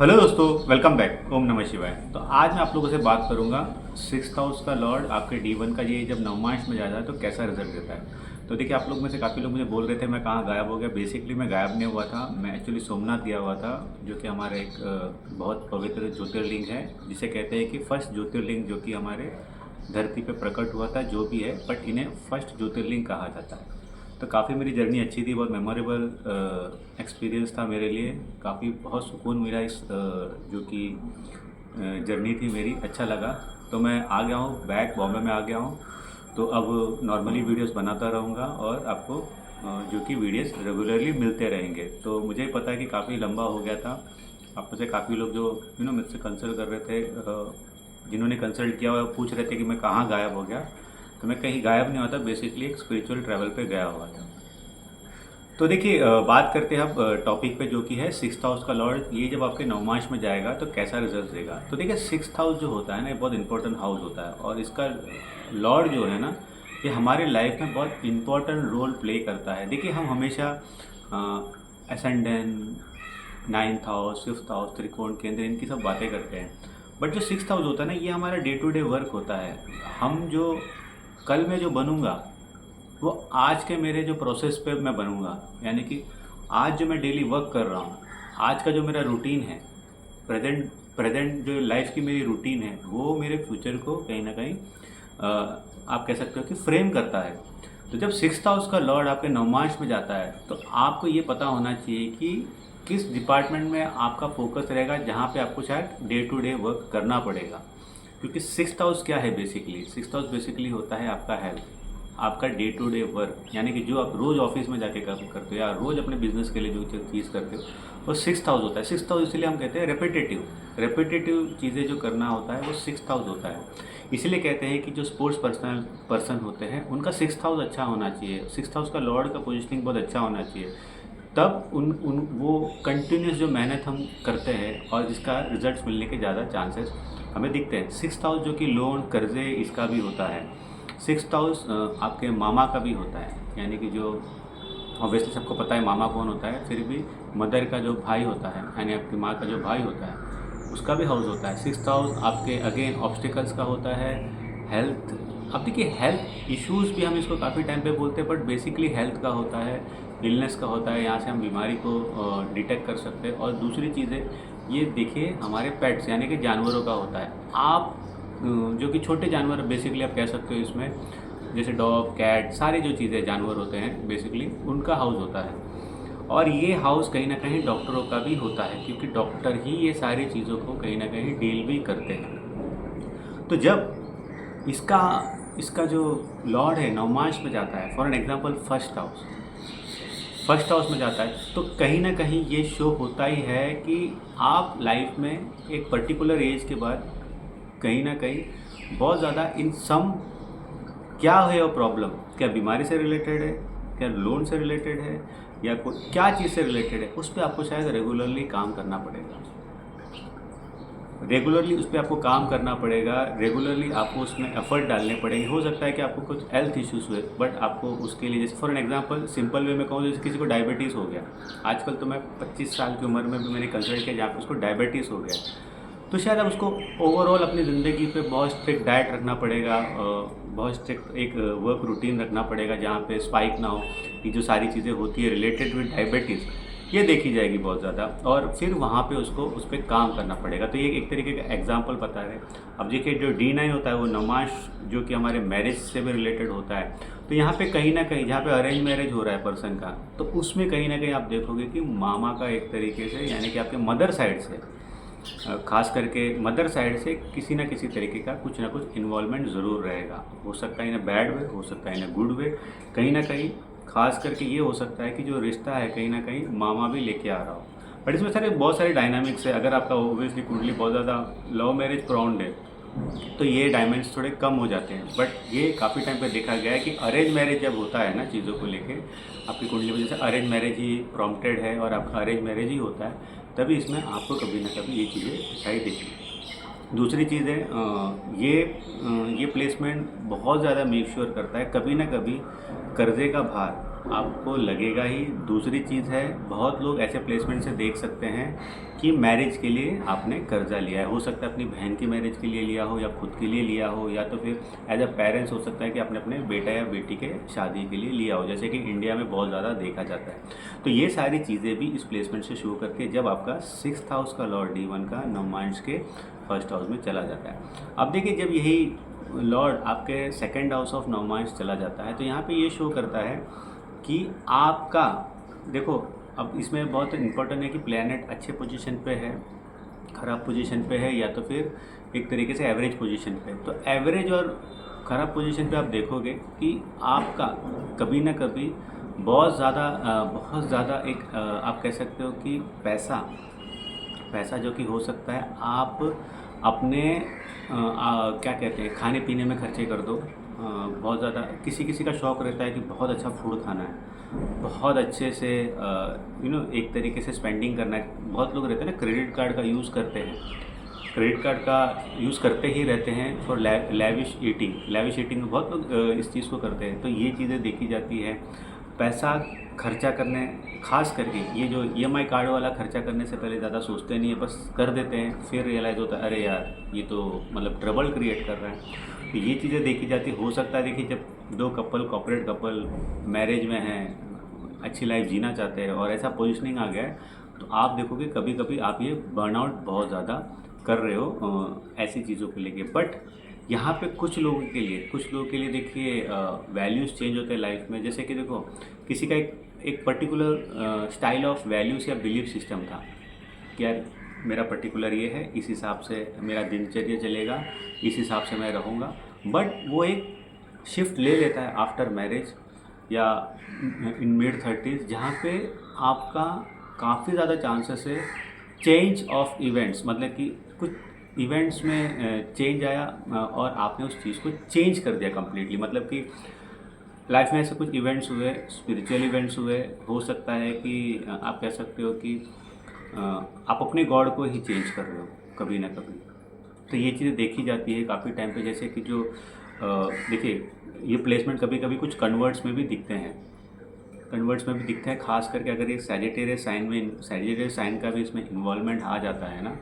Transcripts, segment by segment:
Hello दोस्तों, welcome back. ओम नमः शिवाय। तो आज मैं आप लोगों से बात करूंगा सिक्स हाउस का लॉर्ड आपके D1 का ये जब नवमांश में जाता है तो कैसा रिजल्ट देता है। तो देखिए, आप लोग में से काफ़ी लोग मुझे बोल रहे थे मैं कहाँ गायब हो गया। बेसिकली मैं गायब नहीं हुआ था, मैं एक्चुअली सोमनाथ गया हुआ था, जो कि हमारा एक बहुत पवित्र ज्योतिर्लिंग है, जिसे कहते हैं कि फर्स्ट ज्योतिर्लिंग, जो कि हमारे धरती पे प्रकट हुआ था, जो भी है, बट इन्हें फर्स्ट ज्योतिर्लिंग कहा जाता है। तो काफ़ी मेरी जर्नी अच्छी थी, बहुत मेमोरेबल एक्सपीरियंस था मेरे लिए। काफ़ी बहुत सुकून मिला इस जो कि जर्नी थी मेरी, अच्छा लगा। तो मैं आ गया हूँ बैक, बॉम्बे में आ गया हूँ। तो अब नॉर्मली वीडियोस बनाता रहूँगा और आपको जो कि वीडियोस रेगुलरली मिलते रहेंगे। तो मुझे पता है कि काफ़ी लंबा हो गया था। आप में से काफ़ी लोग जो मुझसे कंसल्ट कर रहे थे, जिन्होंने कंसल्ट किया हुआ, पूछ रहे थे कि मैं कहाँ गायब हो गया। तो मैं कहीं गायब नहीं हुआ था, बेसिकली एक स्पिरिचुअल ट्रैवल पे गया हुआ था। तो देखिए, बात करते हैं अब टॉपिक पे, जो कि है सिक्स्थ हाउस का लॉर्ड। ये जब आपके नवमांश में जाएगा तो कैसा रिजल्ट देगा। तो देखिए, सिक्स्थ हाउस जो होता है ना, ये बहुत इंपॉर्टेंट हाउस होता है, और इसका लॉर्ड जो है ना, ये हमारे लाइफ में बहुत इंपॉर्टेंट रोल प्ले करता है। देखिए, हम हमेशा ascendant, ninth house, fifth house, त्रिकोण केंद्र, इनकी सब बातें करते हैं। बट जो सिक्स्थ हाउस होता है ना, ये हमारा डे टू डे वर्क होता है। हम जो कल में जो बनूंगा, वो आज के मेरे जो प्रोसेस पे मैं बनूंगा। यानी कि आज जो मैं डेली वर्क कर रहा हूँ, आज का जो मेरा रूटीन है, प्रेजेंट प्रेजेंट जो लाइफ की मेरी रूटीन है, वो मेरे फ्यूचर को कहीं ना कहीं आप कह सकते हो कि फ्रेम करता है। तो जब सिक्स्थ हाउस का लॉर्ड आपके नवमांश में जाता है, तो आपको ये पता होना चाहिए कि किस डिपार्टमेंट में आपका फोकस रहेगा, जहाँ पे आपको शायद डे टू डे वर्क करना पड़ेगा। क्योंकि सिक्स्थ हाउस क्या है, बेसिकली सिक्स्थ हाउस बेसिकली होता है आपका हेल्थ, आपका डे टू डे वर्क। यानी कि जो आप रोज़ ऑफिस में जाके काम करते हो या रोज़ अपने बिजनेस के लिए जो चीज़ करते हो, वो सिक्स्थ हाउस होता है। सिक्स्थ हाउस इसलिए हम कहते हैं रेपिटेटिव चीज़ें जो करना होता है, वो सिक्स्थ हाउस होता है। इसीलिए कहते हैं कि जो स्पोर्ट्स पर्सन होते हैं, उनका सिक्स्थ हाउस अच्छा होना चाहिए, सिक्स्थ हाउस का लॉर्ड का पोजिशनिंग बहुत अच्छा होना चाहिए। तब उन उन वो कंटिन्यूस जो मेहनत हम करते हैं और जिसका रिजल्ट्स मिलने के ज़्यादा चांसेस हमें दिखते हैं। सिक्स्थ हाउस जो कि लोन, कर्जे, इसका भी होता है। सिक्स्थ हाउस आपके मामा का भी होता है। यानी कि जो ऑब्वियसली सबको पता है मामा कौन होता है, फिर भी मदर का जो भाई होता है, यानी आपकी माँ का जो भाई होता है, उसका भी हाउस होता है। सिक्स्थ हाउस आपके अगेन ऑब्स्टिकल्स का होता है, हेल्थ। अब देखिए, हेल्थ इश्यूज़ भी हम इसको काफ़ी टाइम पे बोलते हैं, बट बेसिकली हेल्थ का होता है, इलनेस का होता है। यहाँ से हम बीमारी को डिटेक्ट कर सकते हैं। और दूसरी चीज़ें, ये देखिए, हमारे पेट्स यानी कि जानवरों का होता है। आप जो कि छोटे जानवर बेसिकली आप कह सकते हो इसमें, जैसे डॉग, कैट, सारे जो चीज़ें जानवर होते हैं, बेसिकली उनका हाउस होता है। और ये हाउस कहीं ना कहीं डॉक्टरों का भी होता है, क्योंकि डॉक्टर ही ये सारी चीज़ों को कहीं ना कहीं डील भी करते हैं। तो जब इसका इसका जो लॉर्ड है नवमांश में जाता है, for an example first house में जाता है, तो कहीं ना कहीं ये शो होता ही है कि आप लाइफ में एक पर्टिकुलर एज के बाद कहीं ना कहीं बहुत ज़्यादा इन सम, क्या है वो प्रॉब्लम, क्या बीमारी से रिलेटेड है, क्या लोन से रिलेटेड है, या कोई क्या चीज़ से रिलेटेड है, उस पर आपको शायद रेगुलरली काम करना पड़ेगा। रेगुलरली उस पर आपको काम करना पड़ेगा, रेगुलरली आपको उसमें एफर्ट डालने पड़ेंगे। हो सकता है कि आपको कुछ हेल्थ इश्यूज़ हुए, बट आपको उसके लिए, जैसे for an example simple way में कहूँ, जैसे किसी को डायबिटीज़ हो गया। आजकल तो मैं 25 साल की उम्र में भी मैंने कंसल्ट किया जहाँ पे उसको डायबिटीज़ हो गया। तो शायद अब उसको ओवरऑल अपनी ज़िंदगी पे बहुत स्ट्रिक्ट डाइट रखना पड़ेगा, बहुत स्ट्रिक्ट एक वर्क रूटीन रखना पड़ेगा, जहाँ पे स्पाइक ना हो। कि जो सारी चीज़ें होती है रिलेटेड विद डायबिटीज़, ये देखी जाएगी बहुत ज़्यादा, और फिर वहाँ पे उसको उस पर काम करना पड़ेगा। तो ये एक तरीके का एग्जांपल पता है। अब देखिए, जो D9 होता है, वो नवमांश, जो कि हमारे मैरिज से भी रिलेटेड होता है। तो यहाँ पे कहीं ना कहीं, जहाँ पे अरेंज मैरिज हो रहा है पर्सन का, तो उसमें कहीं ना कहीं आप देखोगे कि मामा का एक तरीके से, यानी कि आपके मदर साइड से, खास करके मदर साइड से किसी ना किसी तरीके का कुछ ना कुछ इन्वॉल्वमेंट ज़रूर रहेगा। हो सकता है इन अ बैड वे, हो सकता है इन अ गुड वे। कहीं ना कहीं खास करके ये हो सकता है कि जो रिश्ता है, कहीं ना कहीं मामा भी लेके आ रहा हो। बट इसमें सारे बहुत सारे डायनामिक्स है। अगर आपका ओबियसली कुंडली बहुत ज़्यादा लव मैरिज प्राउंड है, तो ये डायमेंड्स थोड़े कम हो जाते हैं। बट ये काफ़ी टाइम पे देखा गया है कि अरेंज मैरिज जब होता है ना, चीज़ों को लेके, आपकी कुंडली में जैसे अरेंज मैरिज ही प्रॉम्प्टेड है और आपका अरेंज मैरिज ही होता है, तभी इसमें आपको कभी ना कभी ये चीज़ें दिखाई देती। दूसरी चीज़ है, ये प्लेसमेंट बहुत ज़्यादा मेक श्योर करता है, कभी ना कभी कर्जे का भार आपको लगेगा ही। दूसरी चीज़ है, बहुत लोग ऐसे प्लेसमेंट से देख सकते हैं कि मैरिज के लिए आपने कर्जा लिया है। हो सकता है अपनी बहन की मैरिज के लिए लिया हो, या खुद के लिए लिया हो, या तो फिर एज अ पेरेंट्स हो सकता है कि आपने अपने बेटा या बेटी के शादी के लिए लिया हो, जैसे कि इंडिया में बहुत ज़्यादा देखा जाता है। तो ये सारी चीज़ें भी इस प्लेसमेंट से शो करके जब आपका 6th हाउस का लॉर्ड D1 का नवमांश के फर्स्ट हाउस में चला जाता है। अब देखिए, जब यही लॉर्ड आपके सेकंड हाउस ऑफ नवमांश चला जाता है तो यहाँ पे ये शो करता है कि आपका, देखो अब इसमें बहुत इम्पोर्टेंट है कि प्लैनेट अच्छे पोजीशन पे है, ख़राब पोजीशन पे है, या तो फिर एक तरीके से एवरेज पोजीशन पे है। तो एवरेज और ख़राब पोजीशन पे आप देखोगे कि आपका कभी ना कभी बहुत ज़्यादा एक आप कह सकते हो कि पैसा जो कि हो सकता है आप अपने क्या कहते हैं, खाने पीने में खर्चे कर दो। बहुत ज़्यादा किसी किसी का शौक़ रहता है कि बहुत अच्छा फूड खाना है, बहुत अच्छे से एक तरीके से स्पेंडिंग करना है। बहुत लोग रहते हैं ना, क्रेडिट कार्ड का यूज़ करते हैं, क्रेडिट कार्ड का यूज़ करते ही रहते हैं फॉर लैविश ईटिंग में बहुत लोग इस चीज़ को करते हैं। तो ये चीज़ें देखी जाती है। पैसा खर्चा करने, खास करके ये जो EMI कार्ड वाला खर्चा करने से पहले ज़्यादा सोचते नहीं है, बस कर देते हैं, फिर रियलाइज़ होता है अरे यार ये तो मतलब ट्रबल क्रिएट कर रहा है। तो ये चीज़ें देखी जाती। हो सकता है देखिए, जब दो कपल, कॉर्पोरेट कपल मैरिज में हैं, अच्छी लाइफ जीना चाहते हैं और ऐसा पोजिशनिंग आ गया है, तो आप देखोगे कभी कभी आप ये बर्नआउट बहुत ज़्यादा कर रहे हो ऐसी चीज़ों को लेके। बट यहाँ पे कुछ लोगों के लिए देखिए वैल्यूज़ चेंज होते हैं लाइफ में। जैसे कि देखो, किसी का एक पर्टिकुलर स्टाइल ऑफ वैल्यूज़ या बिलीफ सिस्टम था कि यार मेरा पर्टिकुलर ये है, इस हिसाब से मेरा दिनचर्या चलेगा, इस हिसाब से मैं रहूँगा। बट वो एक शिफ्ट ले लेता है आफ्टर मैरिज या इन मिड 30s, जहाँ पे आपका काफ़ी ज़्यादा चांसेस है चेंज ऑफ इवेंट्स, मतलब कि कुछ इवेंट्स में चेंज आया और आपने उस चीज़ को चेंज कर दिया कम्प्लीटली। मतलब कि लाइफ में ऐसे कुछ इवेंट्स हुए, स्पिरिचुअल इवेंट्स हुए। हो सकता है कि आप कह सकते हो कि आप अपने गॉड को ही चेंज कर रहे हो कभी ना कभी। तो ये चीज़ें देखी जाती है काफ़ी टाइम पे। जैसे कि जो देखिए, ये प्लेसमेंट कभी कभी कुछ कन्वर्ट्स में भी दिखते हैं, खास करके अगर ये सैजिटेरियस साइन का भी इसमें इन्वॉल्वमेंट आ जाता है ना,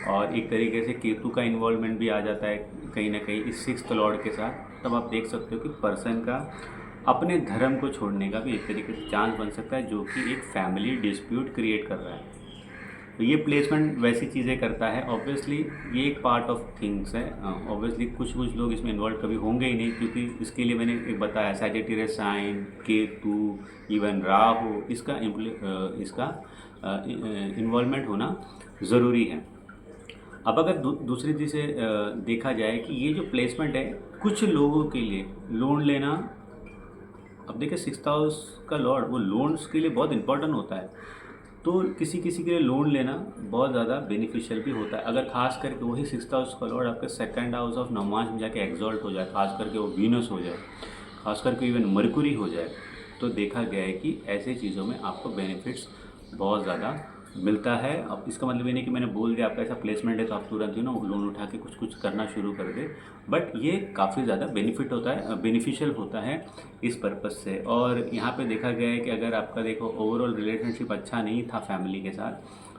और एक तरीके से केतु का इन्वॉल्वमेंट भी आ जाता है कहीं ना कहीं इस 6th लॉर्ड के साथ, तब आप देख सकते हो कि पर्सन का अपने धर्म को छोड़ने का भी एक तरीके से चांस बन सकता है, जो कि एक फैमिली डिस्प्यूट क्रिएट कर रहा है। तो ये प्लेसमेंट वैसी चीज़ें करता है। ऑब्वियसली ये एक पार्ट ऑफ थिंग्स है। ऑब्वियसली कुछ लोग इसमें इन्वॉल्व कभी होंगे ही नहीं, क्योंकि इसके लिए मैंने एक बताया Sagittarius sign, Ketu, even Rahu, इसका इन्वॉल्वमेंट होना ज़रूरी है। अब अगर दूसरी चीज़ से देखा जाए कि ये जो प्लेसमेंट है, कुछ लोगों के लिए लोन लेना, अब देखिए 6th हाउस का लॉर्ड वो लोन्स के लिए बहुत इंपॉर्टेंट होता है। तो किसी के लिए लोन लेना बहुत ज़्यादा बेनिफिशियल भी होता है, अगर खास करके वही 6th हाउस का लॉर्ड आपके 2nd हाउस ऑफ नवमांश में जाके एग्जॉल्ट हो जाए, खास करके वो वीनस हो जाए, खास करके इवन मरकुरी हो जाए, तो देखा गया है कि ऐसे चीज़ों में आपको बेनिफिट्स बहुत ज़्यादा मिलता है। अब इसका मतलब ये नहीं कि मैंने बोल दिया आपका ऐसा प्लेसमेंट है तो आप तुरंत लोन उठा के कुछ करना शुरू कर दे। बट ये काफ़ी ज़्यादा बेनिफिशियल होता है इस पर्पज़ से। और यहाँ पे देखा गया है कि अगर आपका देखो ओवरऑल रिलेशनशिप अच्छा नहीं था फैमिली के साथ,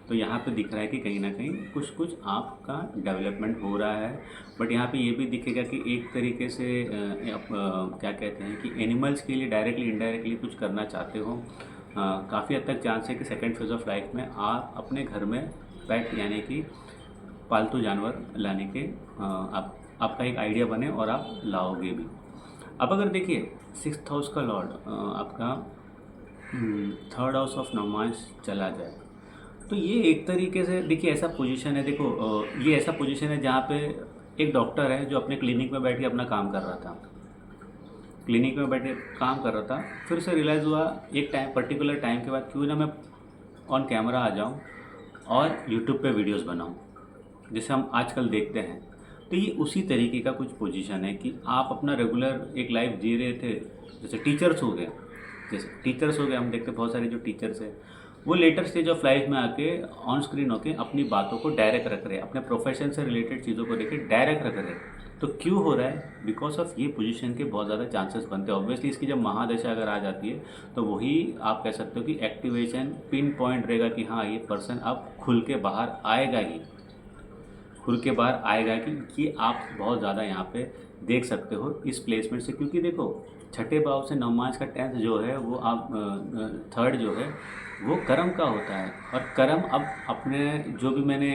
तो यहाँ पे दिख रहा है कि कहीं ना कहीं कुछ आपका डेवलपमेंट हो रहा है। बट यहाँ पे ये भी दिखेगा कि एक तरीके से आप क्या कहते हैं कि एनिमल्स के लिए डायरेक्टली इनडायरेक्टली कुछ करना चाहते हो। काफ़ी हद तक चांस है कि सेकंड फेज ऑफ लाइफ में आप अपने घर में पेट यानी कि पालतू जानवर लाने के आपका एक आइडिया बने और आप लाओगे भी। अब अगर देखिए 6th हाउस का लॉर्ड आपका 3rd हाउस ऑफ नवमांश चला जाए, तो ये एक तरीके से देखिए ऐसा पोजीशन है। देखो ये ऐसा पोजीशन है जहाँ पे एक डॉक्टर है जो अपने क्लिनिक में बैठ के अपना काम कर रहा था, फिर से रियलाइज़ हुआ एक पर्टिकुलर टाइम के बाद, क्यों ना मैं ऑन कैमरा आ जाऊं और यूट्यूब पे वीडियोस बनाऊं, जैसे हम आजकल देखते हैं। तो ये उसी तरीके का कुछ पोजीशन है कि आप अपना रेगुलर एक लाइफ जी रहे थे। जैसे टीचर्स हो गए, हम देखते हैं बहुत सारे जो टीचर्स हैं, वो लेटर स्टेज ऑफ लाइफ में आके ऑन स्क्रीन होके अपनी बातों को डायरेक्ट रख रहे हैं, अपने प्रोफेशन से रिलेटेड चीज़ों को लेकर डायरेक्ट रख रहे हैं। तो क्यों हो रहा है? बिकॉज ऑफ ये पोजीशन के बहुत ज़्यादा चांसेस बनते हैं। ऑब्वियसली इसकी जब महादशा अगर आ जाती है तो वही आप कह सकते हो कि एक्टिवेशन पिन पॉइंट रहेगा कि हाँ ये पर्सन अब खुल के बाहर आएगा ही, खुल के बाहर आएगा कि आप बहुत ज़्यादा यहाँ पे देख सकते हो इस प्लेसमेंट से। क्योंकि देखो छठे भाव से नवमांश का 10th जो है वो आप थर्ड जो है वो कर्म का होता है। और कर्म अब अपने जो भी मैंने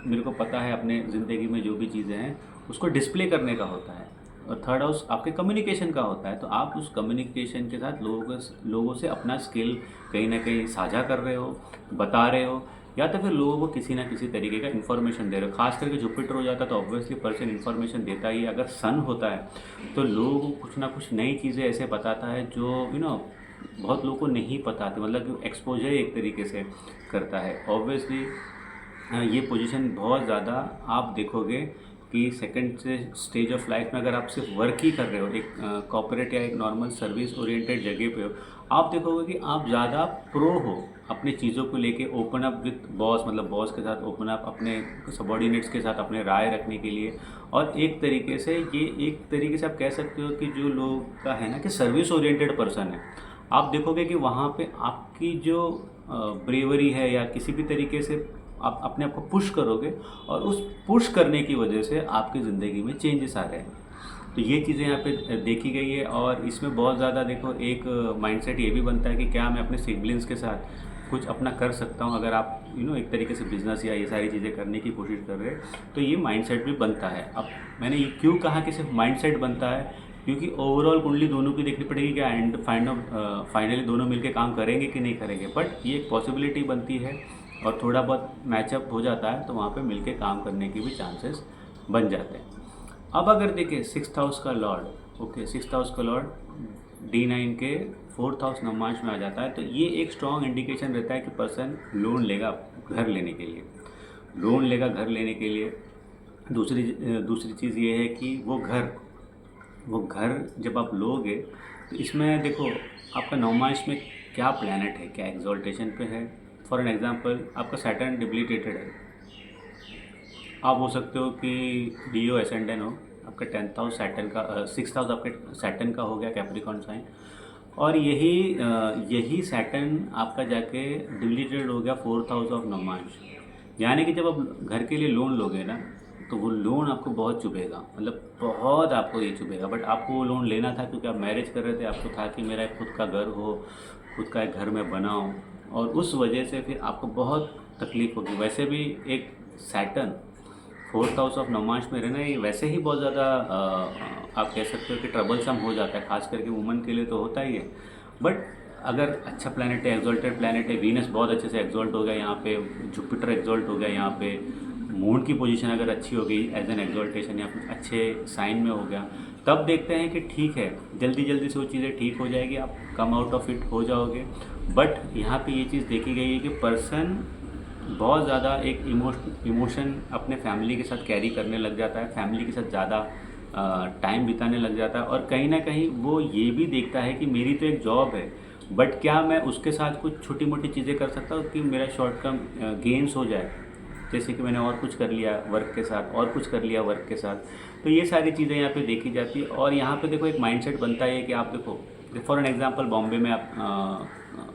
मेरे को पता है अपने ज़िंदगी में जो भी चीज़ें हैं उसको डिस्प्ले करने का होता है। और थर्ड हाउस आपके कम्युनिकेशन का होता है। तो आप उस कम्युनिकेशन के साथ लोगों से अपना स्किल कहीं ना कहीं साझा कर रहे हो, बता रहे हो, या तो फिर लोगों को किसी ना किसी तरीके का इन्फॉर्मेशन दे रहे हो। खास करके जुपिटर हो जाता है तो ऑब्वियसली पर्सन इन्फॉर्मेशन देता ही है। अगर सन होता है तो लोगों को कुछ ना कुछ नई चीज़ें ऐसे बताता है जो बहुत लोगों को नहीं पता थी, मतलब कि एक्सपोजर एक तरीके से करता है। ऑब्वियसली ये पोजीशन बहुत ज़्यादा आप देखोगे कि सेकंड से स्टेज ऑफ लाइफ में अगर आप सिर्फ वर्क ही कर रहे हो, एक कॉर्पोरेट या एक नॉर्मल सर्विस ओरिएंटेड जगह पे हो, आप देखोगे कि आप ज़्यादा प्रो हो अपनी चीज़ों को लेके, ओपन अप विथ बॉस, मतलब बॉस के साथ ओपन अप, अपने सबॉर्डिनेट्स के साथ अपने राय रखने के लिए। और एक तरीके से ये एक तरीके से आप कह सकते हो कि जो लोग का है ना कि सर्विस ओरिएंटेड पर्सन है, आप देखोगे कि वहाँ पे आपकी जो ब्रेवरी है या किसी भी तरीके से आप अपने आप को पुश करोगे और उस पुश करने की वजह से आपकी ज़िंदगी में चेंजेस आ रहे हैं। तो ये चीज़ें यहाँ पे देखी गई है। और इसमें बहुत ज़्यादा देखो एक माइंडसेट ये भी बनता है कि क्या मैं अपने सिबलिंग्स के साथ कुछ अपना कर सकता हूँ। अगर आप एक तरीके से बिज़नेस या ये सारी चीज़ें करने की कोशिश कर रहे हैं तो ये माइंडसेट भी बनता है। अब मैंने ये क्यों कहा कि सिर्फ माइंडसेट बनता है, क्योंकि ओवरऑल कुंडली दोनों की देखनी पड़ेगी क्या एंड फाइनली दोनों मिलकर काम करेंगे कि नहीं करेंगे। बट ये एक पॉसिबिलिटी बनती है और थोड़ा बहुत मैचअप हो जाता है तो वहाँ पे मिलके काम करने की भी चांसेस बन जाते हैं। अब अगर देखें 6th हाउस का लॉर्ड, ओके 6th हाउस का लॉर्ड D9 के 4th हाउस नवमांश में आ जाता है, तो ये एक स्ट्रॉन्ग इंडिकेशन रहता है कि पर्सन लोन लेगा घर लेने के लिए, लोन लेगा घर लेने के लिए। दूसरी चीज़ ये है कि वो घर जब आप लोगे तो इसमें देखो आपका नवमांश में क्या प्लैनेट है, क्या एक्सॉल्टेशन पे है। फॉर एन एग्जांपल आपका सैटर्न डिबिलिटेटेड है, आप हो सकते हो कि लियो एसेंडेंट हो, आपका 10th हाउस सैटर्न का 6th हाउस आपके सैटर्न का हो गया कैप्रिकॉर्न साइन, और यही सैटर्न आपका जाके डिबिलिटेटेड हो गया 4th हाउस ऑफ नवमांश। यानी कि जब आप घर के लिए लोन लोगे ना तो वो लोन आपको बहुत चुभेगा, मतलब बहुत आपको ये चुभेगा। बट आपको वो लोन लेना था क्योंकि आप मैरिज कर रहे थे, आपको था कि मेरा एक खुद का घर हो, खुद का एक घर मैं बनाऊँ, और उस वजह से फिर आपको बहुत तकलीफ़ होगी। वैसे भी एक सैटर्न 4th हाउस ऑफ नवमांश में रहना ये वैसे ही बहुत ज़्यादा आप कह सकते हो कि ट्रबलसम हो जाता है, खास करके वुमन के लिए तो होता ही है। बट अगर अच्छा प्लैनेट है, एक्सॉल्टेड प्लैनेट है, वीनस बहुत अच्छे से एक्सॉल्ट हो गया यहाँ पे, जुपिटर एक्सॉल्ट हो गया यहाँ पे, मून की पोजीशन अगर अच्छी हो गई एज एन एक्सॉल्टेशन या कुछ अच्छे साइन में हो गया, तब देखते हैं कि ठीक है जल्दी जल्दी से वो चीज़ें ठीक हो जाएगी, आप कम आउट ऑफ इट हो जाओगे। बट यहाँ पे ये चीज़ देखी गई है कि पर्सन बहुत ज़्यादा एक इमोशन अपने फैमिली के साथ कैरी करने लग जाता है, फैमिली के साथ ज़्यादा टाइम बिताने लग जाता है। और कहीं ना कहीं वो ये भी देखता है कि मेरी तो एक जॉब है, बट क्या मैं उसके साथ कुछ छोटी मोटी चीज़ें कर सकता हूँ कि मेरा शॉर्ट टर्म गेन्स हो जाए, जैसे कि मैंने और कुछ कर लिया वर्क के साथ, और कुछ कर लिया वर्क के साथ। तो ये सारी चीज़ें यहाँ पे देखी जाती है। और यहाँ पे देखो एक माइंडसेट बनता है कि आप देखो फॉर एन एग्जांपल बॉम्बे में आप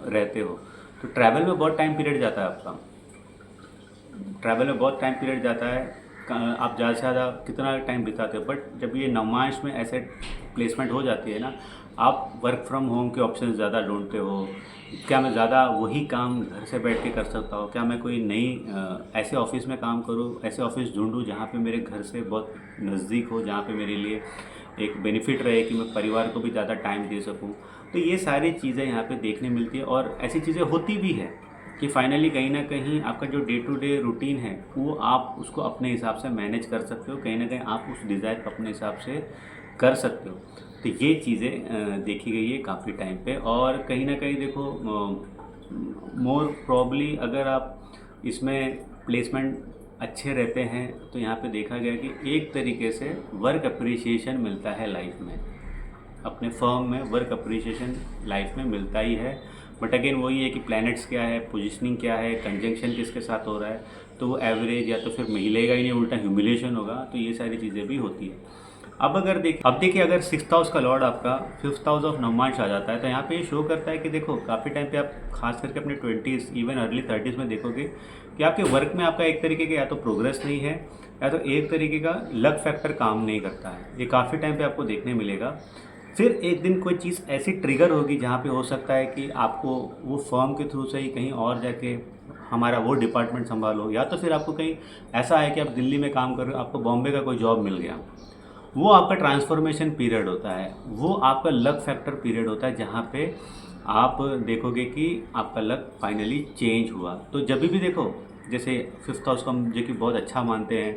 रहते हो तो ट्रैवल में बहुत टाइम पीरियड जाता है आपका, ट्रैवल में बहुत टाइम पीरियड जाता है, आप ज़्यादा से ज़्यादा कितना टाइम बिताते हो। बट जब ये नवमांश में ऐसे प्लेसमेंट हो जाती है ना, आप वर्क फ्रॉम होम के ऑप्शन ज़्यादा ढूंढते हो, क्या मैं ज़्यादा वही काम घर से बैठ के कर सकता हूँ, क्या मैं कोई नई ऐसे ऑफिस में काम करूँ, ऐसे ऑफिस ढूंढूँ जहाँ पे मेरे घर से बहुत नज़दीक हो, जहाँ पे मेरे लिए एक बेनिफिट रहे कि मैं परिवार को भी ज़्यादा टाइम दे सकूँ। तो ये सारी चीज़ें यहाँ पे देखने मिलती है और ऐसी चीज़ें होती भी है कि फाइनली कहीं ना कहीं आपका जो डे टू डे रूटीन है वो आप उसको अपने हिसाब से मैनेज कर सकते हो, कहीं ना कहीं आप उस डिज़ायर को अपने हिसाब से कर सकते हो। तो ये चीज़ें देखी गई है काफ़ी टाइम पे। और कहीं ना कहीं देखो मोर प्रॉब्ली अगर आप इसमें प्लेसमेंट अच्छे रहते हैं तो यहाँ पे देखा गया कि एक तरीके से वर्क अप्रिसिएशन मिलता है लाइफ में, अपने फर्म में वर्क अप्रिसिएशन लाइफ में मिलता ही है। बट अगेन वही है कि प्लैनेट्स क्या है, पोजिशनिंग क्या है, कंजंक्शन किसके साथ हो रहा है, तो वो एवरेज या तो फिर मिलेगा ही नहीं, उल्टा ह्यूमिलेशन होगा, तो ये सारी चीज़ें भी होती है। अब देखिए अगर 6th हाउस का लॉर्ड आपका 5th हाउस ऑफ नवमांश आ जाता है, तो यहाँ पे ये शो करता है कि देखो काफ़ी टाइम पे आप खास करके अपने 20s इवन अर्ली 30s में देखोगे कि आपके वर्क में आपका एक तरीके का या तो प्रोग्रेस नहीं है, या तो एक तरीके का लक फैक्टर काम नहीं करता है। ये काफ़ी टाइम पे आपको देखने मिलेगा। फिर एक दिन कोई चीज़ ऐसी ट्रिगर होगी जहाँ पे हो सकता है कि आपको वो फर्म के थ्रू से ही कहीं और जाके हमारा वो डिपार्टमेंट संभालो, या तो फिर आपको कहीं ऐसा है कि आप दिल्ली में काम कर रहे हो, आपको बॉम्बे का कोई जॉब मिल गया। वो आपका ट्रांसफॉर्मेशन पीरियड होता है, वो आपका लक फैक्टर पीरियड होता है, जहाँ पे आप देखोगे कि आपका लक फाइनली चेंज हुआ। तो जब भी देखो, जैसे 5th हाउस को हम जो कि बहुत अच्छा मानते हैं,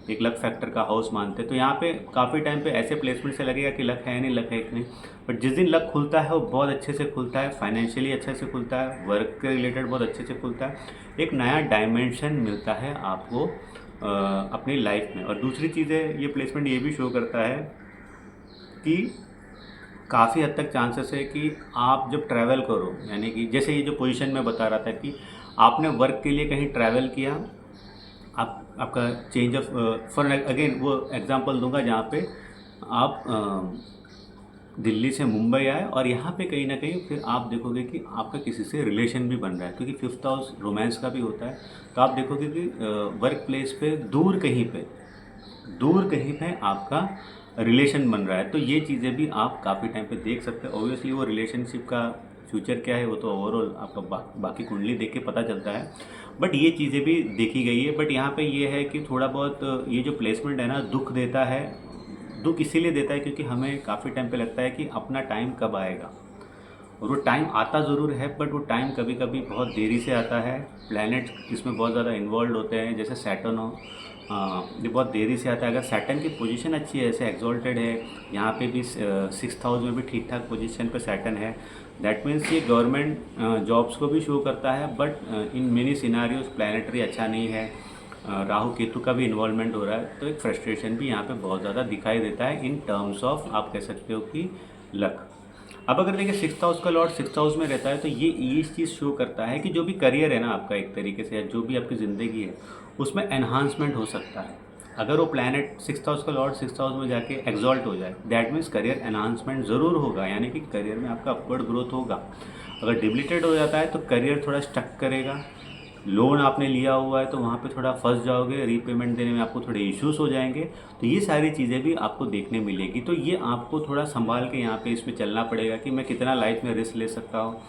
एक लक फैक्टर का हाउस मानते हैं, तो यहाँ पे काफ़ी टाइम पे ऐसे प्लेसमेंट से लगेगा कि लक है नहीं, लक है कि नहीं, बट जिस दिन लक खुलता है वो बहुत अच्छे से खुलता है, फाइनेंशियली अच्छे से खुलता है, वर्क के रिलेटेड बहुत अच्छे से खुलता है, एक नया डायमेंशन मिलता है आपको अपनी लाइफ में। और दूसरी चीज़ है, ये प्लेसमेंट ये भी शो करता है कि काफ़ी हद तक चांसेस है कि आप जब ट्रैवल करो, यानी कि जैसे ये जो पोजीशन में बता रहा था कि आपने वर्क के लिए कहीं ट्रैवल किया, आपका चेंज ऑफ फॉर अगेन वो एग्जांपल दूंगा जहाँ पे आप दिल्ली से मुंबई आए और यहाँ पे कहीं ना कहीं फिर आप देखोगे कि आपका किसी से रिलेशन भी बन रहा है, क्योंकि 5th हाउस रोमांस का भी होता है। तो आप देखोगे कि वर्क प्लेस पे दूर कहीं पे आपका रिलेशन बन रहा है। तो ये चीज़ें भी आप काफ़ी टाइम पे देख सकते हैं। ऑब्वियसली वो रिलेशनशिप का फ्यूचर क्या है वो तो ओवरऑल आपका बाकी कुंडली देख के पता चलता है, बट ये चीज़ें भी देखी गई है। बट यहाँ पे ये है कि थोड़ा बहुत ये जो प्लेसमेंट है ना, दुख देता है। दुख इसीलिए देता है क्योंकि हमें काफ़ी टाइम पे लगता है कि अपना टाइम कब आएगा, और वो टाइम आता ज़रूर है, बट वो टाइम कभी कभी बहुत देरी से आता है। प्लैनेट इसमें बहुत ज़्यादा इन्वॉल्व होते हैं, जैसे सैटर्न हो, ये बहुत देरी से आता है। अगर सैटर्न की पोजीशन अच्छी है, जैसे एक्सॉल्टेड है, यहाँ पे भी 6th हाउस में भी ठीक ठाक पोजीशन पे सैटर्न है, दैट मीन्स ये गवर्नमेंट जॉब्स को भी शो करता है। But in many scenarios planetary अच्छा नहीं है, राहु केतु का भी इन्वॉल्वमेंट हो रहा है, तो एक फ्रस्ट्रेशन भी यहाँ पे बहुत ज़्यादा दिखाई देता है इन टर्म्स ऑफ, आप कह सकते हो कि लक। अब अगर देखिए 6th हाउस का लॉर्ड 6th हाउस में रहता है, तो ये चीज़ शो करता है कि जो भी करियर है ना आपका, एक तरीके से, या जो भी आपकी ज़िंदगी है, उसमें एनहांसमेंट हो सकता है। अगर वो प्लैनेट 6th हाउस का लॉर्ड 6th हाउस में जाके एक्सॉल्ट हो जाए, दैट मीन्स करियर एनहांसमेंट ज़रूर होगा, यानी कि करियर में आपका अपवर्ड ग्रोथ होगा। अगर डिप्लीटेड हो जाता है तो करियर थोड़ा स्टक करेगा। लोन आपने लिया हुआ है तो वहाँ पे थोड़ा फंस जाओगे, रीपेमेंट देने में आपको थोड़े इश्यूज हो जाएंगे। तो ये सारी चीज़ें भी आपको देखने मिलेगी। तो ये आपको थोड़ा संभाल के यहाँ पे इसमें चलना पड़ेगा कि मैं कितना लाइफ में रिस्क ले सकता हूँ,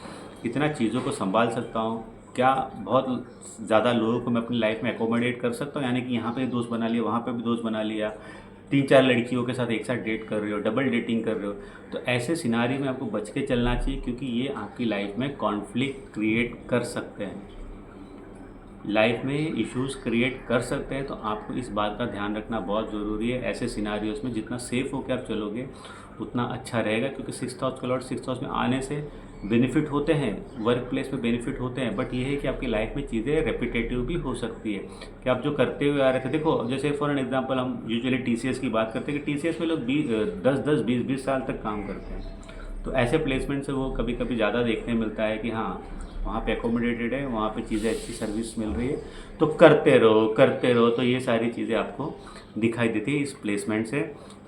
कितना चीज़ों को संभाल सकता हूँ, क्या बहुत ज़्यादा लोगों को मैं अपनी लाइफ में एकोमोडेट कर सकता हूँ, यानी कि यहाँ पे दोस्त बना लिया, वहाँ पे भी दोस्त बना लिया, 3-4 लड़कियों के साथ एक साथ डेट कर रहे हो, डबल डेटिंग कर रहे हो। तो ऐसे सिनारी में आपको बच के चलना चाहिए, क्योंकि ये आपकी लाइफ में कॉन्फ्लिक्ट क्रिएट कर सकते हैं, लाइफ में इश्यूज क्रिएट कर सकते हैं। तो आपको इस बात का ध्यान रखना बहुत ज़रूरी है। ऐसे सिनारियोज में जितना सेफ होकर आप चलोगे उतना अच्छा रहेगा, क्योंकि 6th हाउस का लॉर्ड 6th हाउस में आने से बेनिफिट होते हैं, वर्क प्लेस में बेनिफिट होते हैं, बट ये है कि आपकी लाइफ में चीज़ें रेपिटेटिव भी हो सकती है कि आप जो करते हुए आ रहे थे। देखो जैसे फॉर एन एग्जांपल हम यूजुअली TCS की बात करते हैं कि TCS में लोग 10-10, 20-20 साल तक काम करते हैं। तो ऐसे प्लेसमेंट से वो कभी कभी ज़्यादा देखने मिलता है कि हाँ वहाँ पे एकोमोडेटेड है, वहाँ पे चीज़ें अच्छी सर्विस मिल रही है, तो करते रहो। तो ये सारी चीज़ें आपको दिखाई देती है इस प्लेसमेंट से।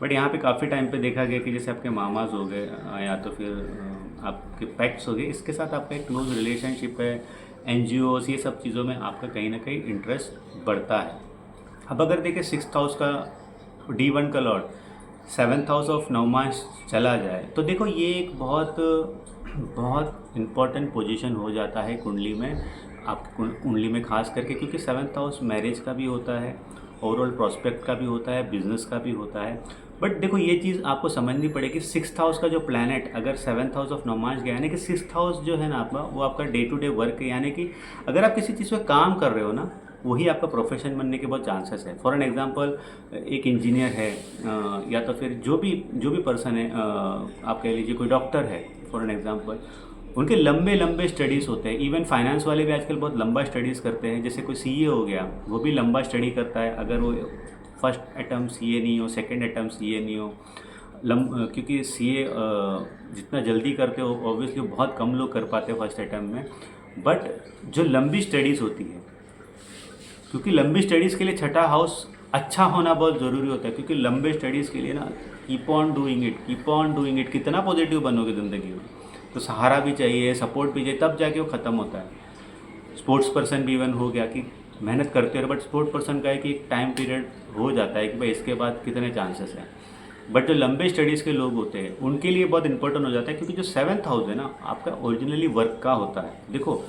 बट यहाँ पे काफ़ी टाइम पे देखा गया कि जैसे आपके मामाज हो गए या तो फिर आपके पेट्स हो गए, इसके साथ आपका एक क्लोज रिलेशनशिप है, NGOs, ये सब चीज़ों में आपका कहीं ना कहीं इंटरेस्ट बढ़ता है। अब अगर देखें 6th हाउस का D1 का लॉर्ड 7th हाउस ऑफ नवमांश चला जाए, तो देखो ये एक बहुत इम्पॉर्टेंट पोजीशन हो जाता है कुंडली में, आपकी कुंडली में खास करके, क्योंकि 7th हाउस मैरिज का भी होता है, ओवरऑल प्रोस्पेक्ट का भी होता है, बिजनेस का भी होता है। बट देखो ये चीज़ आपको समझनी पड़ेगी, 6th हाउस का जो प्लैनेट अगर 7th हाउस ऑफ नवमांश गया, यानी कि 6th हाउस जो है ना आपका, वो आपका डे टू डे वर्क है, यानी कि अगर आप किसी चीज़ पर काम कर रहे हो ना, वही आपका प्रोफेशन बनने के बहुत चांसेस है। फॉर एन एग्जांपल एक इंजीनियर है, या तो फिर जो भी पर्सन है, आप कह लीजिए कोई डॉक्टर है फॉर एन एग्जांपल, उनके लंबे स्टडीज़ होते हैं। इवन फाइनेंस वाले भी आजकल बहुत लंबा स्टडीज़ करते हैं, जैसे कोई CA हो गया, वो भी लंबा स्टडी करता है। अगर वो फर्स्ट अटैम्प्ट CA नहीं हो, सेकंड अटैम्प्ट CA नहीं हो, क्योंकि सीए जितना जल्दी करते हो ऑब्वियसली बहुत कम लोग कर पाते हैं फर्स्ट अटैम्प्ट में, बट जो लंबी स्टडीज़ होती है, क्योंकि लंबी स्टडीज़ के लिए छठा हाउस अच्छा होना बहुत ज़रूरी होता है, क्योंकि लंबे स्टडीज़ के लिए ना keep on doing it, keep on doing it, कितना पॉजिटिव बनोगे ज़िंदगी में। तो सहारा भी चाहिए, सपोर्ट भी चाहिए, तब जाके वो ख़त्म होता है। स्पोर्ट्स पर्सन भी इवन हो गया कि मेहनत करते रहो, बट स्पोर्ट्स पर्सन का है कि एक टाइम पीरियड हो जाता है कि भाई इसके बाद कितने चांसेस हैं। बट जो लंबे स्टडीज़ के लोग होते हैं उनके लिए बहुत इंपॉर्टेंट हो जाता है, क्योंकि जो 7th हाउस है ना आपका ओरिजिनली वर्क का होता है। देखो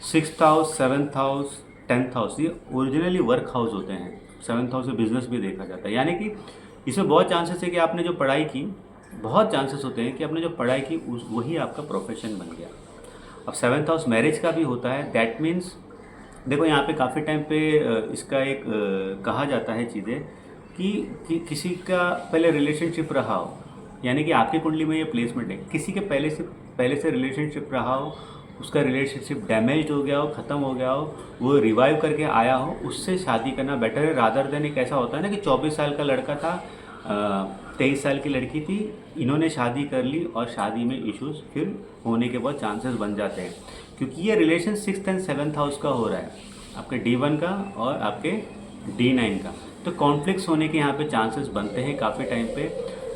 6th house, 7th house, 10th house ये ओरिजिनली वर्क हाउस होते हैं। 7th हाउस से बिजनेस भी देखा जाता है, यानी कि इसमें बहुत चांसेस है कि आपने जो पढ़ाई की, बहुत चांसेस होते हैं कि आपने जो पढ़ाई की वही आपका प्रोफेशन बन गया। अब 7th हाउस मैरिज का भी होता है, दैट मीन्स देखो यहाँ पे काफ़ी टाइम पे इसका एक कहा जाता है चीज़ें कि किसी का पहले रिलेशनशिप रहा हो, यानी कि आपकी कुंडली में ये प्लेसमेंट है, किसी के पहले से रिलेशनशिप रहा हो, उसका रिलेशनशिप डैमेज हो गया हो, ख़त्म हो गया हो, वो रिवाइव करके आया हो, उससे शादी करना बेटर है रादर देन एक ऐसा होता है ना कि 24 साल का लड़का था, 23 साल की लड़की थी, इन्होंने शादी कर ली और शादी में इश्यूज फिर होने के बहुत चांसेस बन जाते हैं, क्योंकि ये relation 6th and 7th house का हो रहा है, आपके D1 का और आपके D9 का। तो कॉन्फ्लिक्ट्स होने के यहाँ पे चांसेस बनते हैं काफ़ी टाइम पे,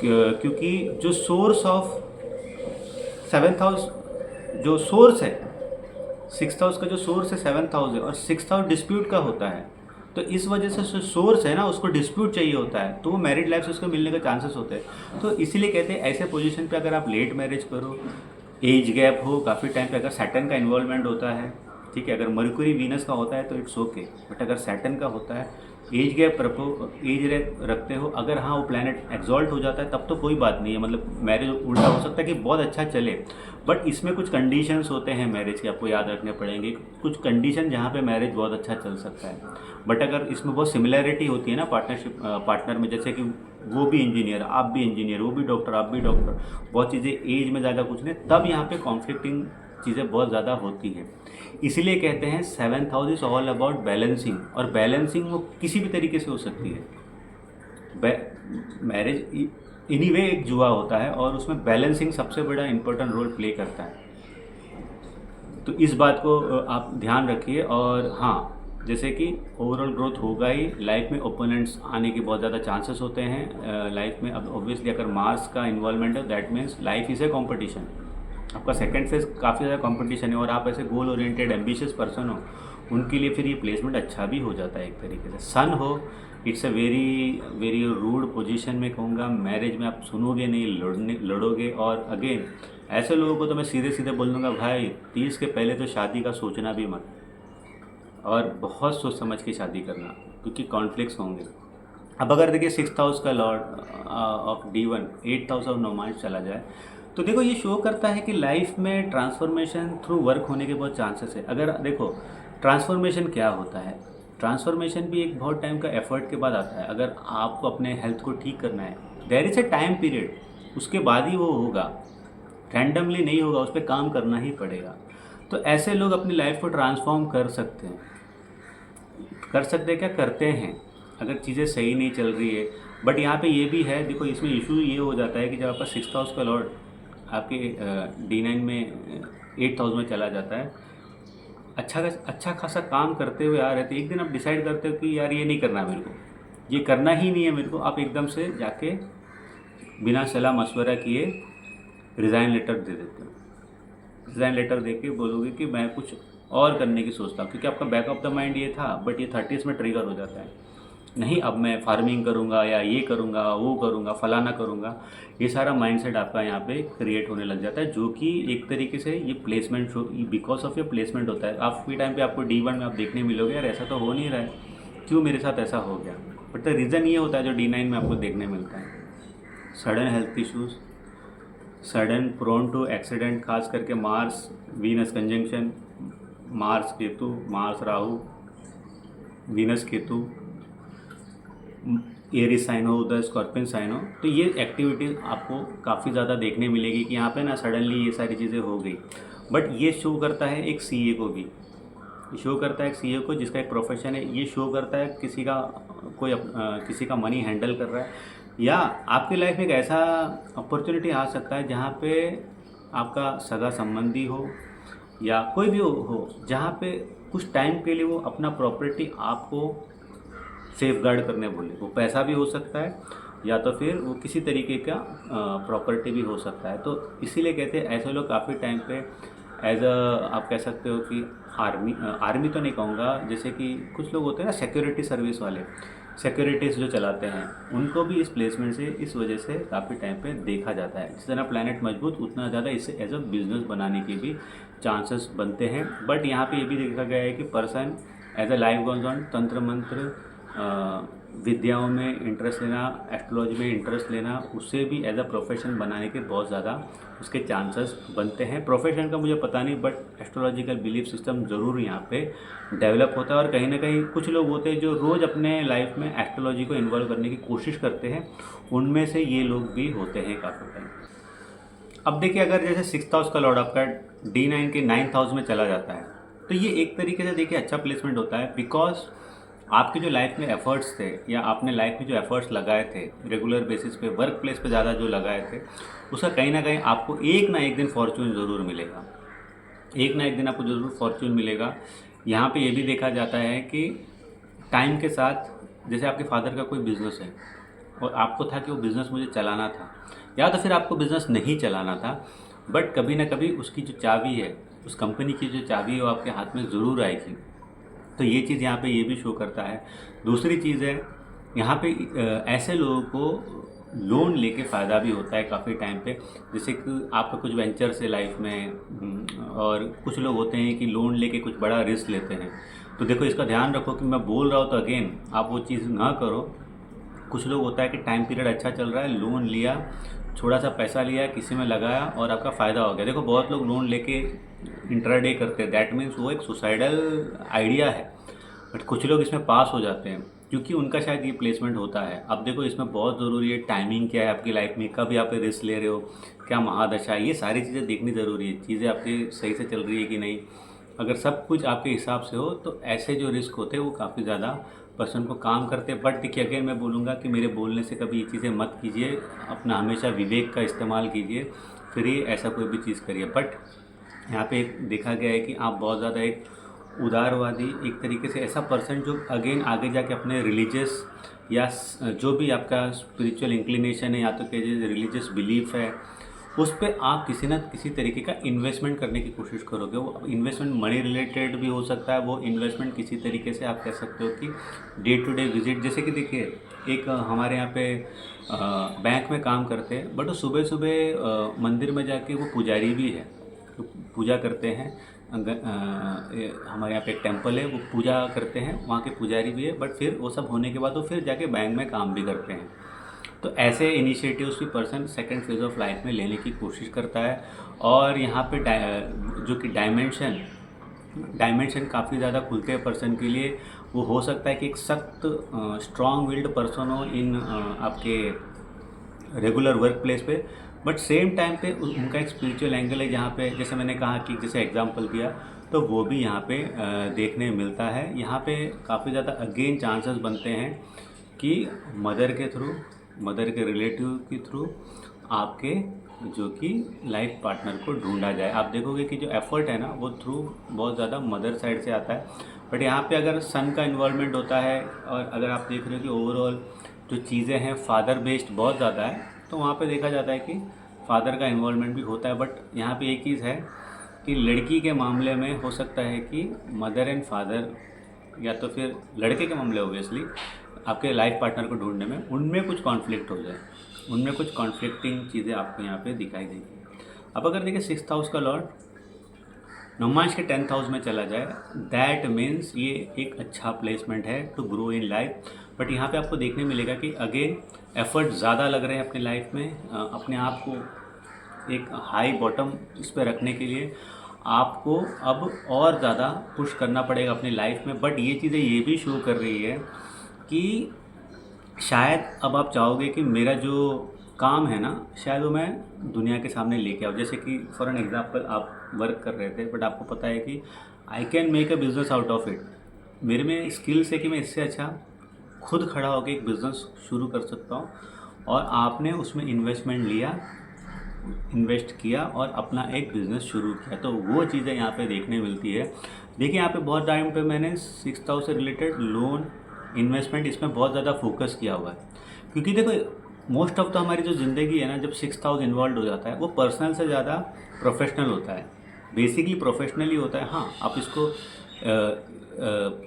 क्योंकि जो सोर्स ऑफ 7th हाउस, जो सोर्स है 6th हाउस का, जो सोर्स है 7th हाउस है, और 6th हाउस डिस्प्यूट का होता है। तो इस वजह से जो सोर्स है ना उसको डिस्प्यूट चाहिए होता है, तो वो मैरिड लाइफ से उसको मिलने के चांसेस होते हैं। तो इसीलिए कहते हैं ऐसे पोजीशन पे अगर आप लेट मैरिज करो, एज गैप हो काफ़ी टाइम पे, अगर सैटर्न का इन्वॉल्वमेंट होता है, ठीक है, अगर मर्क्यूरी वीनस का होता है तो इट्स ओके, बट अगर सैटर्न का होता है, एज गैप रखते हो, अगर हाँ वो प्लैनेट एग्जॉल्ट हो जाता है तब तो कोई बात नहीं है, मतलब मैरिज उल्टा हो सकता है कि बहुत अच्छा चले, बट इसमें कुछ कंडीशंस होते हैं मैरिज के, आपको याद रखने पड़ेंगे कुछ कंडीशन जहाँ पे मैरिज बहुत अच्छा चल सकता है। बट अगर इसमें बहुत सिमिलैरिटी होती है ना पार्टनर में, जैसे कि वो भी इंजीनियर आप भी इंजीनियर, वो भी डॉक्टर आप भी डॉक्टर, बहुत चीज़ें एज में ज़्यादा कुछ नहीं, तब यहाँ पे कॉन्फ्लिक्टिंग चीज़ें बहुत ज़्यादा होती हैं। इसीलिए कहते हैं 7th house is all about balancing, और बैलेंसिंग वो किसी भी तरीके से हो सकती है। मैरिज एनीवे एक जुआ होता है और उसमें बैलेंसिंग सबसे बड़ा इंपॉर्टेंट रोल प्ले करता है। तो इस बात को आप ध्यान रखिए। और हाँ, जैसे कि ओवरऑल ग्रोथ होगा ही, लाइफ में ओपोनेंट्स आने के बहुत ज़्यादा चांसेस होते हैं लाइफ में। अब ऑब्वियसली अगर मार्स का इन्वॉल्वमेंट है that means life is a competition, आपका सेकंड फेज काफ़ी ज़्यादा कंपटीशन है, और आप ऐसे गोल ओरिएंटेड एम्बिशियस पर्सन हो, उनके लिए फिर ये प्लेसमेंट अच्छा भी हो जाता है एक तरीके से। सन हो, it's a very very rude position में कहूँगा, मैरिज में आप सुनोगे नहीं, लड़ोगे। और अगेन ऐसे लोगों को तो मैं सीधे सीधे बोल दूँगा भाई 30 के पहले तो शादी का सोचना भी मत, और बहुत सोच समझ के शादी करना, क्योंकि कॉन्फ्लिक्ट्स होंगे। अब अगर देखिए 6th हाउस का lord of D1 8th house of नोमाइड चला जाए, तो देखो ये शो करता है कि लाइफ में ट्रांसफॉर्मेशन थ्रू वर्क होने के बहुत चांसेस है। अगर देखो ट्रांसफॉर्मेशन क्या होता है, ट्रांसफॉर्मेशन भी एक बहुत टाइम का एफर्ट के बाद आता है। अगर आपको अपने हेल्थ को ठीक करना है, there is a time period, उसके बाद ही वो होगा, रैंडमली नहीं होगा, उस पर काम करना ही पड़ेगा। तो ऐसे लोग अपनी लाइफ को ट्रांसफॉर्म कर सकते हैं, क्या करते हैं अगर चीज़ें सही नहीं चल रही है। बट यहाँ पे ये भी है, देखो इसमें इशू ये हो जाता है कि जब आपका 6th हाउस का लॉर्ड आपके D9 में 8th हाउस में चला जाता है, अच्छा खासा काम करते हुए आ रहे थे, एक दिन आप डिसाइड करते हो कि यार ये नहीं करना मेरे को, ये करना ही नहीं है मेरे को, आप एकदम से जाके बिना सलाह मशवरा किए रिज़ाइन लेटर दे देते हो। रिज़ाइन लेटर दे के बोलोगे कि मैं कुछ और करने की सोचता हूँ, क्योंकि आपका बैक ऑफ द माइंड ये था, बट ये 30s में ट्रिगर हो जाता है, नहीं अब मैं फार्मिंग करूँगा या ये करूँगा वो करूँगा फलाना करूँगा, ये सारा माइंडसेट आपका यहाँ पे क्रिएट होने लग जाता है, जो कि एक तरीके से ये प्लेसमेंट शो बिकॉज ऑफ ये प्लेसमेंट होता है। आप फ्री टाइम पे आपको D1 में आप देखने मिलोगे यार ऐसा तो हो नहीं रहा है, क्यों मेरे साथ ऐसा हो गया, बट द रीज़न ये होता है जो D9 में आपको देखने मिलता है, sudden health issues, sudden prone to accident, खास करके Mars Venus conjunction, Mars Ketu, Mars Rahu, Venus Ketu, Aries sign हो, उधर स्कॉर्पियन साइन हो, तो ये एक्टिविटी आपको काफ़ी ज़्यादा देखने मिलेगी कि यहाँ पे ना सडनली ये सारी चीज़ें हो गई। बट ये शो करता है एक सीए को भी, शो करता है एक सीए को जिसका एक प्रोफेशन है, ये शो करता है किसी का कोई किसी का मनी हैंडल कर रहा है, या आपकी लाइफ में एक ऐसा अपॉर्चुनिटी आ सकता है जहाँ पे आपका सगा संबंधी हो या कोई भी हो जहाँ पे कुछ टाइम के लिए वो अपना प्रॉपर्टी आपको सेफ गार्ड करने बोले। वो पैसा भी हो सकता है या तो फिर वो किसी तरीके का प्रॉपर्टी भी हो सकता है। तो इसीलिए कहते हैं ऐसे लोग काफ़ी टाइम पे एज अ आप कह सकते हो कि आर्मी तो नहीं कहूँगा, जैसे कि कुछ लोग होते हैं ना सिक्योरिटी सर्विस वाले, सिक्योरिटीज़ जो चलाते हैं, उनको भी इस प्लेसमेंट से इस वजह से काफ़ी टाइम पे देखा जाता है। जितना प्लैनेट मजबूत उतना ज़्यादा इसे एज अ बिजनेस बनाने की भी चांसेस बनते हैं। बट यहाँ पे ये भी देखा गया है कि person as a life goes on तंत्र मंत्र विद्याओं में इंटरेस्ट लेना, एस्ट्रोलॉजी में इंटरेस्ट लेना, उसे भी एज अ प्रोफेशन बनाने के बहुत ज़्यादा उसके चांसेस बनते हैं। प्रोफेशन का मुझे पता नहीं, बट एस्ट्रोलॉजिकल बिलीफ सिस्टम ज़रूर यहाँ पे डेवलप होता है। और कहीं ना कहीं कुछ लोग होते हैं जो रोज़ अपने लाइफ में एस्ट्रोलॉजी को इन्वॉल्व करने की कोशिश करते हैं, उनमें से ये लोग भी होते हैं काफ़ी टाइम। अब देखिए, अगर जैसे 6th हाउस का लॉर्ड आपका D9 के 9th हाउस में चला जाता है, तो ये एक तरीके से देखिए अच्छा प्लेसमेंट होता है। बिकॉज आपके जो लाइफ में एफर्ट्स थे या आपने लाइफ में जो एफर्ट्स लगाए थे रेगुलर बेसिस पे, वर्क प्लेस पे ज़्यादा जो लगाए थे, उसका कहीं ना कहीं आपको एक ना एक दिन फॉर्चून ज़रूर मिलेगा। एक ना एक दिन आपको ज़रूर फॉर्चून मिलेगा। यहाँ पे ये भी देखा जाता है कि टाइम के साथ जैसे आपके फादर का कोई बिजनेस है और आपको था कि वो बिज़नेस मुझे चलाना था, या तो फिर आपको बिज़नेस नहीं चलाना था, बट कभी ना कभी उसकी जो चाबी है, उस कंपनी की जो चाबी है वो आपके हाथ में ज़रूर आएगी। तो ये चीज़ यहाँ पे ये भी शो करता है। दूसरी चीज़ है, यहाँ पे ऐसे लोगों को लोन लेके फ़ायदा भी होता है काफ़ी टाइम पे। जैसे कि आपका कुछ वेंचर्स है लाइफ में, और कुछ लोग होते हैं कि लोन लेके कुछ बड़ा रिस्क लेते हैं। तो देखो, इसका ध्यान रखो कि मैं बोल रहा हूँ तो अगेन आप वो चीज़ ना करो। कुछ लोग होता है कि टाइम पीरियड अच्छा चल रहा है, लोन लिया, थोड़ा सा पैसा लिया, किसी में लगाया और आपका फ़ायदा हो गया। देखो, बहुत लोग लोन लेके इंट्राडे करते हैं, दैट मीन्स वो एक सुसाइडल आइडिया है। बट कुछ लोग इसमें पास हो जाते हैं क्योंकि उनका शायद ये प्लेसमेंट होता है। अब देखो, इसमें बहुत ज़रूरी है टाइमिंग क्या है आपकी लाइफ में, कब यहाँ पे रिस्क ले रहे हो, क्या महादशा है, ये सारी चीज़ें देखनी ज़रूरी है। चीज़ें आपकी सही से चल रही है कि नहीं। अगर सब कुछ आपके हिसाब से हो तो ऐसे जो रिस्क होते हैं वो काफ़ी ज़्यादा पर्सन को काम करते हैं। बट देखिए, अगेन मैं बोलूँगा कि मेरे बोलने से कभी ये चीज़ें मत कीजिए, अपना हमेशा विवेक का इस्तेमाल कीजिए, फिर ही ऐसा कोई भी चीज़ करिए। बट यहाँ पे एक देखा गया है कि आप बहुत ज़्यादा एक उदारवादी, एक तरीके से ऐसा पर्सन जो अगेन आगे जाके अपने रिलीजियस या जो भी आपका स्पिरिचुअल इंक्लिनेशन है या तो कहिए रिलीजियस बिलीफ है, उस पे आप किसी न किसी तरीके का इन्वेस्टमेंट करने की कोशिश करोगे। वो इन्वेस्टमेंट मनी रिलेटेड भी हो सकता है, वो इन्वेस्टमेंट किसी तरीके से आप कह सकते हो कि डे टू डे विजिट। जैसे कि देखिए, एक हमारे यहाँ पे बैंक में काम करते हैं, बट वो सुबह सुबह मंदिर में जाके वो पुजारी भी है, तो पूजा करते हैं। हमारे यहाँ पे एक टेंपल है, वो पूजा करते हैं, वहाँ के पुजारी भी है। बट फिर वो सब होने के बाद वो फिर जाके बैंक में काम भी करते हैं। तो ऐसे इनिशिएटिव्स भी person second phase of life में लेने की कोशिश करता है। और यहाँ पे जो कि डायमेंशन काफ़ी ज़्यादा खुलते हैं पर्सन के लिए। वो हो सकता है कि एक सख्त स्ट्रॉन्ग विल्ड पर्सन हो इन आपके रेगुलर वर्क प्लेस पे, बट सेम टाइम पे उनका एक स्पिरिचुअल एंगल है जहाँ पे, जैसे मैंने कहा कि जैसे एग्जांपल दिया, तो वो भी यहाँ पे देखने मिलता है। यहाँ पे काफ़ी ज़्यादा अगेन चांसेस बनते हैं कि मदर के रिलेटिव के थ्रू आपके जो कि लाइफ पार्टनर को ढूंढा जाए। आप देखोगे कि जो एफर्ट है ना वो थ्रू बहुत ज़्यादा मदर साइड से आता है। बट यहाँ पे अगर सन का इन्वॉल्वमेंट होता है, और अगर आप देख रहे हो कि ओवरऑल जो चीज़ें हैं फादर बेस्ड बहुत ज़्यादा है, तो वहाँ पे देखा जाता है कि फादर का इन्वॉल्वमेंट भी होता है। बट यहाँ पे एक चीज़ है कि लड़की के मामले में हो सकता है कि मदर एंड फादर, या तो फिर लड़के के मामले ओबियसली आपके लाइफ पार्टनर को ढूंढने में उनमें कुछ कॉन्फ्लिक्ट हो जाए, उनमें कुछ कॉन्फ्लिक्टिंग चीज़ें आपको यहाँ पे दिखाई देगी। अब अगर देखिए 6th हाउस का लॉर्ड नवमांश के 10th हाउस में चला जाए, दैट मीन्स ये एक अच्छा प्लेसमेंट है to grow in life. But यहाँ पे आपको देखने मिलेगा कि अगेन एफर्ट ज़्यादा लग रहे हैं अपनी लाइफ में, अपने आप को एक हाई बॉटम इस पर रखने के लिए आपको अब और ज़्यादा पुश करना पड़ेगा अपनी लाइफ में। बट ये चीज़ें ये भी शो कर रही है कि शायद अब आप चाहोगे कि मेरा जो काम है ना, शायद वो मैं दुनिया के सामने लेके आऊँ। जैसे कि फॉर एन एग्जांपल, आप वर्क कर रहे थे बट आपको पता है कि I can make a business out of it, मेरे में स्किल्स है कि मैं इससे अच्छा खुद खड़ा होकर एक बिज़नेस शुरू कर सकता हूँ। और आपने उसमें इन्वेस्टमेंट लिया, इन्वेस्ट किया और अपना एक बिज़नेस शुरू किया, तो वो चीज़ें यहाँ पे देखने मिलती है। देखिए यहाँ पे बहुत टाइम पे मैंने 6000 से रिलेटेड लोन, इन्वेस्टमेंट, इसमें बहुत ज़्यादा फोकस किया हुआ है, क्योंकि देखो मोस्ट ऑफ तो हमारी जो ज़िंदगी है ना, जब 6000 इन्वॉल्व हो जाता है वो पर्सनल से ज़्यादा प्रोफेशनल होता है, बेसिकली प्रोफेशनली होता है। हाँ, आप इसको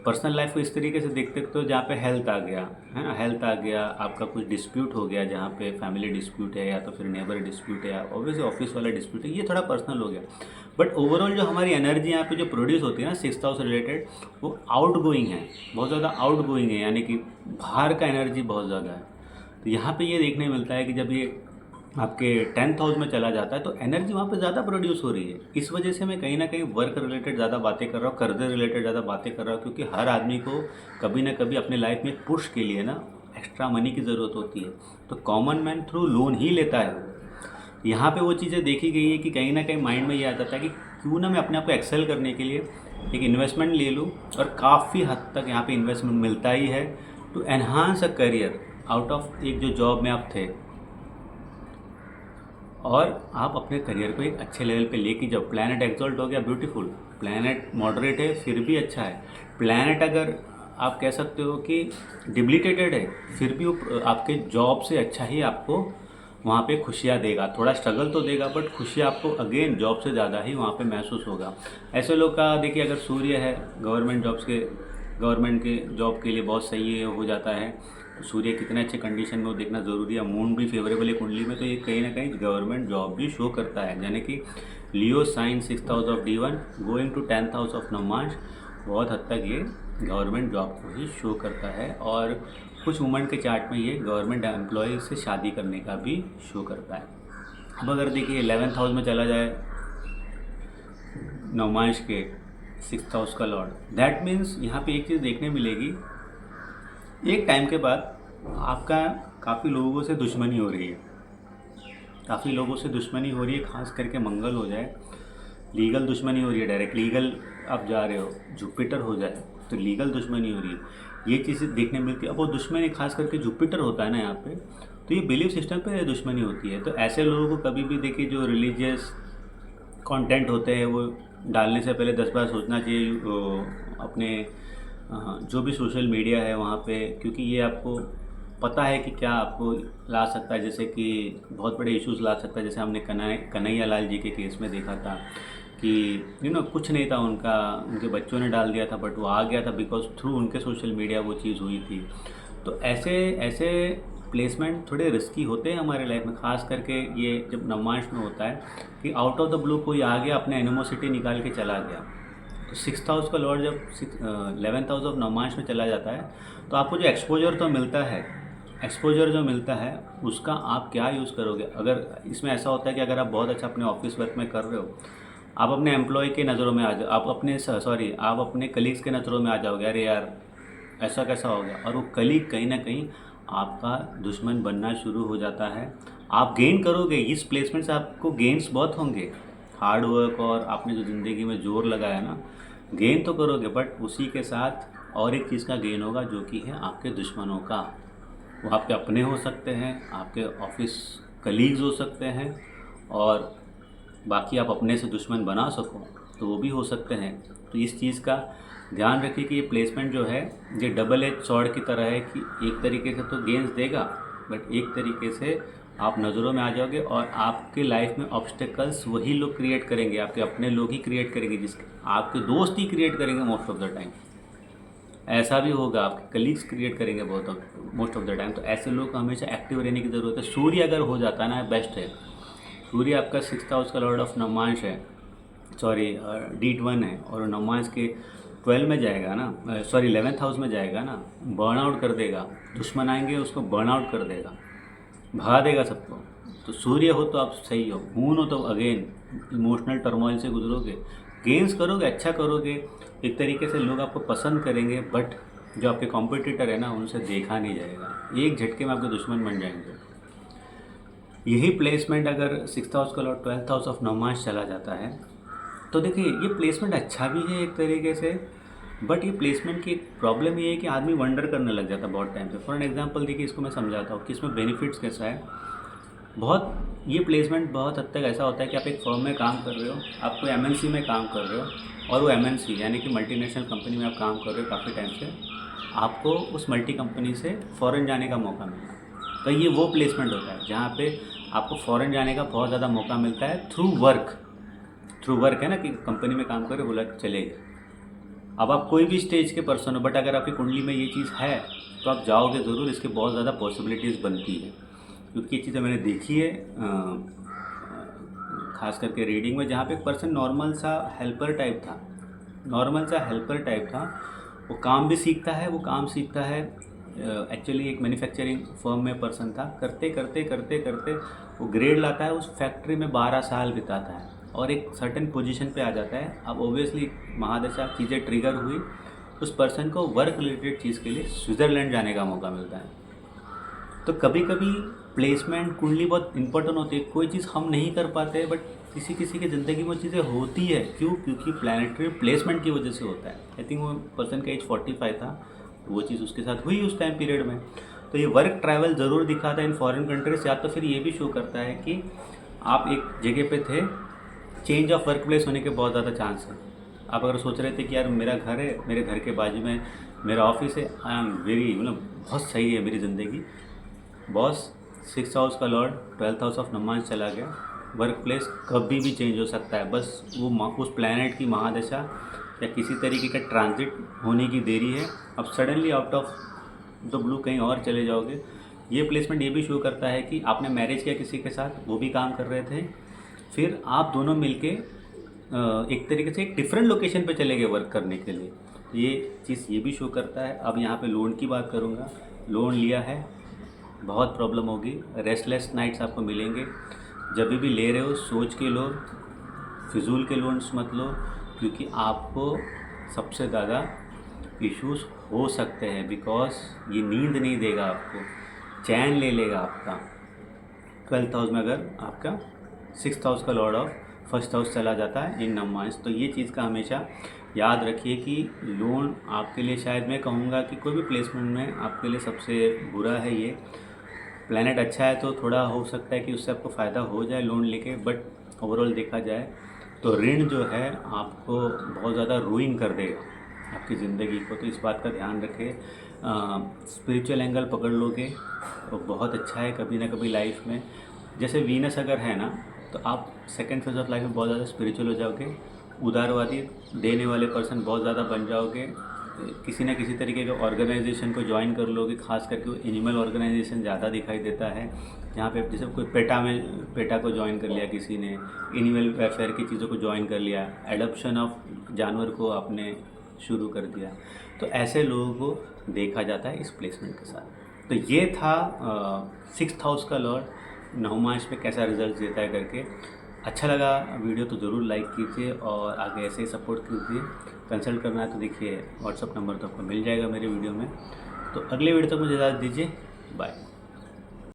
पर्सनल लाइफ को इस तरीके से देखते हो जहाँ पे हेल्थ आ गया है ना, हेल्थ आ गया, आपका कुछ डिस्प्यूट हो गया जहाँ पे फैमिली डिस्प्यूट है या तो फिर नेबर डिस्प्यूट है या ऑब्वियसली ऑफिस वाला डिस्प्यूट है, ये थोड़ा पर्सनल हो गया। बट ओवरऑल जो हमारी एनर्जी यहाँ पे जो प्रोड्यूस होती है ना 6000 से रिलेटेड, वो आउट गोइंग है, बहुत ज़्यादा आउट गोइंग है, यानी कि बाहर का एनर्जी बहुत ज़्यादा है। तो यहाँ पे ये देखने मिलता है कि जब ये आपके 10th हाउस में चला जाता है तो एनर्जी वहाँ पे ज़्यादा प्रोड्यूस हो रही है। इस वजह से मैं कहीं ना कहीं वर्क रिलेटेड ज़्यादा बातें कर रहा हूँ, कर्जे रिलेटेड ज़्यादा बातें कर रहा हूँ, क्योंकि हर आदमी को कभी ना कभी अपने लाइफ में पुश के लिए ना एक्स्ट्रा मनी की ज़रूरत होती है, तो कॉमन मैन थ्रू लोन ही लेता है। यहाँ पे वो चीज़ें देखी गई है कि कहीं ना कहीं माइंड में ये आ जाता है कि क्यों ना मैं अपने आप को एक्सेल करने के लिए एक इन्वेस्टमेंट ले लूँ, और काफ़ी हद तक यहाँ पे इन्वेस्टमेंट मिलता ही है to enhance a career out of एक जो जॉब में आप थे, और आप अपने करियर को एक अच्छे लेवल पे लेके जाओ। प्लैनेट एक्सॉल्ट हो गया, ब्यूटीफुल, प्लैनेट मॉडरेट है फिर भी अच्छा है, प्लैनेट अगर आप कह सकते हो कि डिब्लीटेटेड है फिर भी वो आपके जॉब से अच्छा ही आपको वहाँ पे खुशियाँ देगा। थोड़ा स्ट्रगल तो देगा बट खुशियाँ आपको अगेन जॉब से ज़्यादा ही वहाँ पे महसूस होगा। ऐसे लोग का देखिए, अगर सूर्य है गवर्नमेंट के जॉब के लिए बहुत सही है, हो जाता है, तो सूर्य कितने अच्छे कंडीशन में वो देखना ज़रूरी है। मून भी फेवरेबल है कुंडली में, तो ये कहीं ना कहीं गवर्नमेंट जॉब भी शो करता है, यानी कि Leo sign 6th house of D1 going to 10th house of navamsa, बहुत हद तक ये गवर्नमेंट जॉब को ही शो करता है। और कुछ वुमेन के चार्ट में ये गवर्नमेंट एम्प्लॉय से शादी करने का भी शो करता है। अब अगर देखिए 11th हाउस में चला जाए नवमांश के 6th हाउस का लॉर्ड, दैट मीन्स यहाँ पे एक चीज़ देखने मिलेगी, एक टाइम के बाद आपका काफ़ी लोगों से दुश्मनी हो रही है, काफ़ी लोगों से दुश्मनी हो रही है, खास करके मंगल हो जाए, लीगल दुश्मनी हो रही है, डायरेक्ट लीगल आप जा रहे हो, जुपिटर हो जाए तो लीगल दुश्मनी हो रही है, ये चीज़ें देखने मिलती है। अब वो दुश्मनी खास करके जुपिटर होता है ना यहाँ पे, तो ये बिलीफ सिस्टम पे दुश्मनी होती है। तो ऐसे लोगों को कभी भी देखिए, जो रिलीजियस कंटेंट होते हैं वो डालने से पहले 10 बार सोचना चाहिए अपने जो भी सोशल मीडिया है वहाँ पे, क्योंकि ये आपको पता है कि क्या आपको ला सकता है, जैसे कि बहुत बड़े इश्यूज ला सकता है। जैसे हमने कन्हैया लाल जी के केस में देखा था कि कुछ नहीं था उनका, उनके बच्चों ने डाल दिया था बट वो आ गया था बिकॉज थ्रू उनके सोशल मीडिया वो चीज़ हुई थी। तो ऐसे ऐसे प्लेसमेंट थोड़े रिस्की होते हैं हमारे लाइफ में, खास करके ये जब नवमांश में होता है कि आउट ऑफ द ब्लू कोई आ गया, अपने एनिमोसिटी निकाल के चला गया। तो 6th हाउस का लॉर्ड जब 11th हाउस ऑफ नवमांश में चला जाता है, तो आपको जो एक्सपोजर तो मिलता है, एक्सपोजर जो मिलता है उसका आप क्या यूज़ करोगे। अगर इसमें ऐसा होता है कि अगर आप बहुत अच्छा अपने ऑफिस वर्क में कर रहे हो, आप अपने एम्प्लॉय के नज़रों में आ जाओ, आप अपने कलीग्स के नज़रों में आ जाओगे, अरे यार ऐसा कैसा हो गया, और वो कलीग कहीं ना कहीं आपका दुश्मन बनना शुरू हो जाता है। आप गेन करोगे, इस प्लेसमेंट से आपको गेन्स बहुत होंगे, हार्ड वर्क और आपने जो ज़िंदगी में जोर लगाया ना, गेन तो करोगे, बट उसी के साथ और एक चीज़ का गेन होगा जो कि है आपके दुश्मनों का। वो आपके अपने हो सकते हैं, आपके ऑफिस कलीग्स हो सकते हैं, और बाकी आप अपने से दुश्मन बना सको तो वो भी हो सकते हैं। तो इस चीज़ का ध्यान रखिए कि ये प्लेसमेंट जो है ये डबल एज सॉर्ड की तरह है, कि एक तरीके से तो गेंस देगा बट एक तरीके से आप नज़रों में आ जाओगे, और आपके लाइफ में ऑब्स्टेकल्स वही लोग क्रिएट करेंगे, आपके अपने लोग ही क्रिएट करेंगे, जिसके आपके दोस्त ही क्रिएट करेंगे मोस्ट ऑफ द टाइम। ऐसा भी होगा, आपके कलीग्स क्रिएट करेंगे मोस्ट ऑफ द टाइम। तो ऐसे लोग को हमेशा एक्टिव रहने की ज़रूरत है। सूर्य अगर हो जाता है ना, बेस्ट है। सूर्य आपका 6th हाउस का लॉर्ड ऑफ नवमांश है, D1 है, और नवमांश के 12 में जाएगा ना, 11th हाउस में जाएगा ना, बर्न आउट कर देगा, दुश्मन आएंगे उसको बर्न आउट कर देगा, भगा देगा सबको। तो सूर्य हो तो आप सही हो, मून हो तो अगेन इमोशनल टर्मोइल से गुजरोगे, गेन्स करोगे, अच्छा करोगे, एक तरीके से लोग आपको पसंद करेंगे, बट जो आपके कॉम्पिटिटर है ना उनसे देखा नहीं जाएगा, एक झटके में आपके दुश्मन बन जाएंगे। यही प्लेसमेंट अगर 6th हाउस का लॉर्ड 12th हाउस ऑफ नवमांश चला जाता है, तो देखिए ये प्लेसमेंट अच्छा भी है एक तरीके से, बट ये प्लेसमेंट की प्रॉब्लम ये है कि आदमी वंडर करने लग जाता है बहुत टाइम से। फॉर एन एग्जांपल देखिए, इसको मैं समझाता हूँ कि इसमें बेनिफिट्स कैसा है। बहुत ये प्लेसमेंट बहुत हद तक ऐसा होता है कि आप एक फर्म में काम कर रहे हो, आप कोई एमएनसी में काम कर रहे हो, और वो एमएनसी यानी कि मल्टीनेशनल कंपनी में आप काम कर रहे हो काफ़ी टाइम से, आपको उस मल्टी कंपनी से फ़ॉरेन जाने का मौका मिला। तो ये वो प्लेसमेंट होता है जहाँ पे आपको फ़ॉरेन जाने का बहुत ज़्यादा मौका मिलता है थ्रू वर्क है ना, कि कंपनी में काम करे, बोला चलेगा। अब आप कोई भी स्टेज के पर्सन हो, बट अगर आपकी कुंडली में ये चीज़ है तो आप जाओगे ज़रूर, इसकी बहुत ज़्यादा पॉसिबिलिटीज़ बनती है। क्योंकि ये चीज़ें मैंने देखी है खास करके रीडिंग में, जहाँ पे एक पर्सन नॉर्मल सा हेल्पर टाइप था, वो काम भी सीखता है। एक्चुअली एक मैन्युफैक्चरिंग फर्म में पर्सन था, करते करते वो ग्रेड लाता है, उस फैक्ट्री में 12 साल बिताता है और एक सर्टेन पोजीशन पे आ जाता है। अब ओब्वियसली महादशा चीज़ें ट्रिगर हुई, उस पर्सन को वर्क रिलेटेड चीज़ के लिए स्विट्ज़रलैंड जाने का मौका मिलता है। तो कभी कभी प्लेसमेंट कुंडली बहुत इंपॉर्टेंट होती है। कोई चीज़ हम नहीं कर पाते, बट किसी किसी की ज़िंदगी में वो चीज़ें होती है। क्यों? क्योंकि प्लानिटरी प्लेसमेंट की वजह से होता है। आई थिंक वो पर्सन का एज 45 था, तो वो चीज़ उसके साथ हुई उस टाइम पीरियड में। तो ये वर्क ट्रैवल ज़रूर दिखाता है इन फॉरेन कंट्रीज, या तो फिर ये भी शो करता है कि आप एक जगह पे थे, चेंज ऑफ वर्क प्लेस होने के बहुत ज़्यादा चांस है। आप अगर सोच रहे थे कि यार मेरा घर है, मेरे घर के बाजू में मेरा ऑफिस है, आई एम वेरी बहुत सही है मेरी ज़िंदगी, बॉस 6th हाउस का लॉर्ड 12th हाउस ऑफ नमाज चला गया, वर्क प्लेस कभी भी चेंज हो सकता है। बस वो उस प्लैनेट की महादशा या किसी तरीके का ट्रांजिट होने की देरी है। अब suddenly out of the blue कहीं और चले जाओगे। ये प्लेसमेंट ये भी शो करता है कि आपने मैरिज किया किसी के साथ, वो भी काम कर रहे थे, फिर आप दोनों मिलके एक तरीके से एक डिफरेंट लोकेशन पे चले गए वर्क करने के लिए। ये चीज़ ये भी शो करता है। अब यहाँ पे लोन की बात करूँगा। लोन लिया है, बहुत प्रॉब्लम होगी, रेस्टलेस नाइट्स आपको मिलेंगे। जब भी ले रहे हो सोच के लो, फिजूल के लोन्स मत लो, क्योंकि आपको सबसे ज़्यादा इश्यूज हो सकते हैं। बिकॉज ये नींद नहीं देगा आपको, चैन ले लेगा आपका। 12th हाउस में अगर आपका 6th हाउस का लॉर्ड ऑफ 1st हाउस चला जाता है इन नमाज, तो ये चीज़ का हमेशा याद रखिए कि लोन आपके लिए, शायद मैं कहूँगा कि कोई भी प्लेसमेंट में आपके लिए सबसे बुरा है ये। प्लैनेट अच्छा है तो थोड़ा हो सकता है कि उससे आपको फ़ायदा हो जाए लोन लेके, बट ओवरऑल देखा जाए तो ऋण जो है आपको बहुत ज़्यादा रूइन कर देगा आपकी ज़िंदगी को। तो इस बात का ध्यान रखें। स्पिरिचुअल एंगल पकड़ लोगे तो बहुत अच्छा है कभी ना कभी लाइफ में। जैसे वीनस अगर है ना, तो आप सेकंड फेज ऑफ लाइफ में बहुत ज़्यादा स्पिरिचुअल हो जाओगे, उदारवादी देने वाले पर्सन बहुत ज़्यादा बन जाओगे, किसी न किसी तरीके के ऑर्गेनाइजेशन को ज्वाइन कर लोगे। खास करके वो एनिमल ऑर्गेनाइजेशन ज़्यादा दिखाई देता है, जहाँ पे जैसे कोई पेटा को ज्वाइन कर लिया किसी ने, एनिमल वेलफेयर की चीज़ों को ज्वाइन कर लिया, एडॉप्शन ऑफ जानवर को आपने शुरू कर दिया। तो ऐसे लोगों को देखा जाता है इस प्लेसमेंट के साथ। तो ये था 6th हाउस का लॉर्ड नवमांश पे कैसा रिजल्ट देता है करके। अच्छा लगा वीडियो तो ज़रूर लाइक कीजिए और आगे ऐसे ही सपोर्ट कीजिए। कंसल्ट करना है तो देखिए व्हाट्सअप नंबर तो आपको मिल जाएगा मेरे वीडियो में। तो अगले वीडियो तक मुझे इजाज़त दीजिए, बाय।